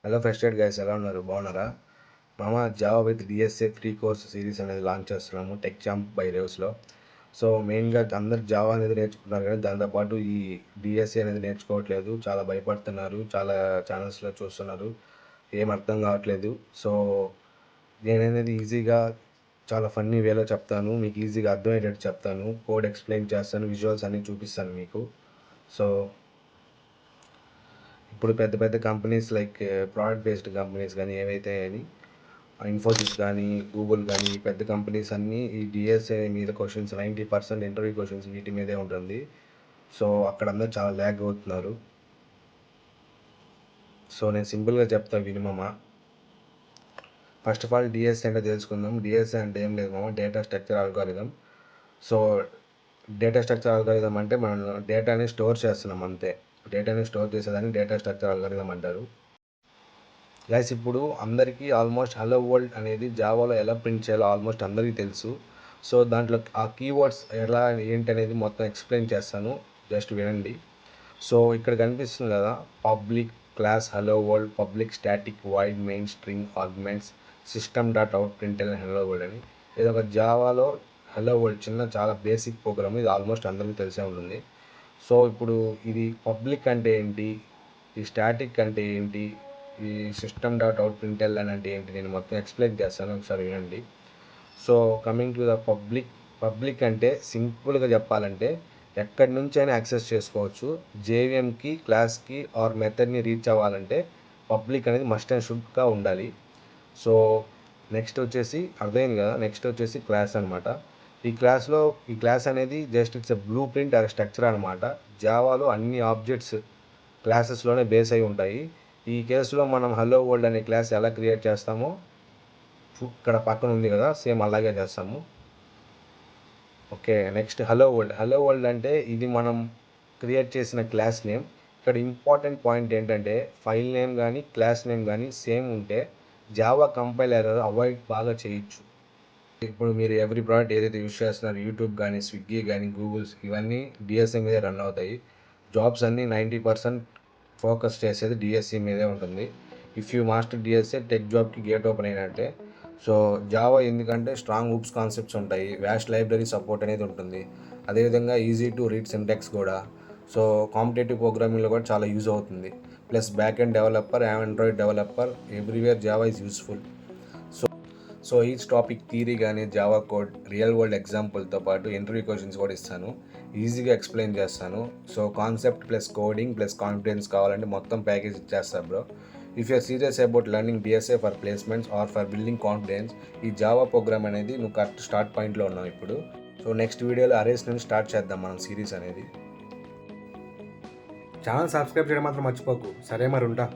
Hello frustrate guys, ఎలా ఉన్నారు? బాగున్నారా? Java with DSA free course series అనేది లాంచ్ చేస్తున్నాము టెక్ జాంప్ బై రేవ్స్లో. సో మెయిన్గా అందరు జావా అనేది నేర్చుకున్నారు, కానీ దాంతోపాటు ఈ డిఎస్ఏ అనేది నేర్చుకోవట్లేదు. చాలా భయపడుతున్నారు, చాలా ఛానల్స్లో చూస్తున్నారు, ఏం అర్థం కావట్లేదు. సో నేననేది ఈజీగా చాలా ఫన్నీ వేలో చెప్తాను, మీకు ఈజీగా అర్థమయ్యేటట్టు చెప్తాను, కోడ్ ఎక్స్ప్లెయిన్ చేస్తాను, విజువల్స్ అన్నీ చూపిస్తాను మీకు. సో ఇప్పుడు పెద్ద పెద్ద companies like product based companies కానీ ఏవైతే అని ఇన్ఫోసిస్ కానీ గూగుల్ కానీ పెద్ద కంపెనీస్ అన్నీ ఈ డిఎస్ఏ మీద క్వశ్చన్స్ 90% ఇంటర్వ్యూ క్వశ్చన్స్ వీటి మీదే ఉంటుంది. సో అక్కడ అందరూ చాలా ల్యాగ్ అవుతున్నారు. సో నేను సింపుల్గా చెప్తా వినిమమా. ఫస్ట్ ఆఫ్ ఆల్ డిఎస్ఏ అంటే తెలుసుకుందాం. డిఎస్ఏ అంటే ఏం లేదు మామ, data structure algorithm. So data structure algorithm అంటే మనం డేటాని స్టోర్ చేస్తున్నాం అంతే. డేటాని స్టోర్ చేసేదాన్ని డేటా స్ట్రక్చర్ అల్గోరిథం అంటారు. గైస్, ఇప్పుడు అందరికీ ఆల్మోస్ట్ హలో వరల్డ్ అనేది జావాలో ఎలా ప్రింట్ చేయాలో ఆల్మోస్ట్ అందరికీ తెలుసు. సో దాంట్లో ఆ కీవర్డ్స్ ఎలా ఏంటి అనేది మొత్తం ఎక్స్ప్లెయిన్ చేస్తాను, జస్ట్ వినండి. సో ఇక్కడ కనిపిస్తుంది కదా, public class hello world, public static void main string arguments system dot out print hello world అని. ఇది ఒక జావాలో హలో వరల్డ్ చిన్న చాలా బేసిక్ ప్రోగ్రామ్. ఇది ఆల్మోస్ట్ అందరికీ తెలిసే ఉంటుంది. సో ఇప్పుడు ఇది పబ్లిక్ అంటే ఏంటి, ఈ స్టాటిక్ అంటే ఏంటి, ఈ సిస్టమ్ డాట్ అవుట్ ప్రింట్ఎల్ అంటే ఏంటి, నేను మొత్తం ఎక్స్ప్లెయిన్ చేస్తాను, ఒకసారి వినండి. So coming to the public అంటే సింపుల్గా చెప్పాలంటే ఎక్కడి నుంచి అయినా యాక్సెస్ చేసుకోవచ్చు. జేవిఎంకి, క్లాస్కి ఆర్ మెథడ్ని రీచ్ అవ్వాలంటే పబ్లిక్ అనేది మస్ట్ అండ్ షుడ్గా ఉండాలి. సో నెక్స్ట్ వచ్చేసి అర్థమైంది కదా, నెక్స్ట్ వచ్చేసి క్లాస్ అనమాట. ఈ క్లాస్ అనేది just it's blue print are structure అనమాట. జావాలో అన్ని ఆబ్జెక్ట్స్ క్లాసెస్లోనే బేస్ అయి ఉంటాయి. ఈ కేసులో మనం హలో వరల్డ్ అనే క్లాస్ ఎలా క్రియేట్ చేస్తామో ఇక్కడ పక్కన ఉంది కదా, సేమ్ అలాగే చేస్తాము. ఓకే, నెక్స్ట్ హలో వరల్డ్ అంటే ఇది మనం క్రియేట్ చేసిన క్లాస్ నేమ్. ఇక్కడ ఇంపార్టెంట్ పాయింట్ ఏంటంటే ఫైల్ నేమ్ కానీ క్లాస్ నేమ్ కానీ సేమ్ ఉంటే జావా కంపైలర్ అవాయిడ్ బాగా చేయొచ్చు. ఇప్పుడు మీరు ఎవ్రీ ప్రోడక్ట్ ఏదైతే యూస్ చేస్తున్నారు, యూట్యూబ్ కానీ స్విగ్గీ కానీ గూగుల్స్, ఇవన్నీ డిఎస్ఏ మీదే రన్ అవుతాయి. జాబ్స్ అన్నీ 90% ఫోకస్ చేసేది డిఎస్ఏ మీదే ఉంటుంది. If you master DSA tech జాబ్కి గేట్ ఓపెన్ అయినట్టే. సో జావా ఎందుకంటే స్ట్రాంగ్ హుక్స్ కాన్సెప్ట్స్ ఉంటాయి, వ్యాస్ట్ లైబ్రరీ సపోర్ట్ అనేది ఉంటుంది, అదేవిధంగా ఈజీ టు రీడ్ సింటాక్స్ కూడా. సో కాంపిటేటివ్ ప్రోగ్రామింగ్లో కూడా చాలా యూజ్ అవుతుంది. Plus back end developer, Android developer, everywhere Java is useful. So each topic theory కానీ జావా కోడ్ రియల్ వరల్డ్ ఎగ్జాంపుల్తో పాటు ఇంటర్వ్యూ క్వశ్చన్స్ కూడా ఇస్తాను, ఈజీగా ఎక్స్ప్లెయిన్ చేస్తాను. So concept plus coding plus confidence కావాలంటే మొత్తం ప్యాకేజ్ ఇచ్చేస్తా bro. If you're serious about learning DSA for placements or for building confidence, ఈ జావా ప్రోగ్రామ్ అనేది నువ్వు కరెక్ట్ స్టార్ట్ పాయింట్లో ఉన్నావు ఇప్పుడు. సో నెక్స్ట్ వీడియోలో అరేస్ నుంచి స్టార్ట్ చేద్దాం మనం సిరీస్ అనేది. ఛానల్ సబ్స్క్రైబ్ చేయడం మాత్రం మర్చిపోకు, సరే మరి ఉంటా.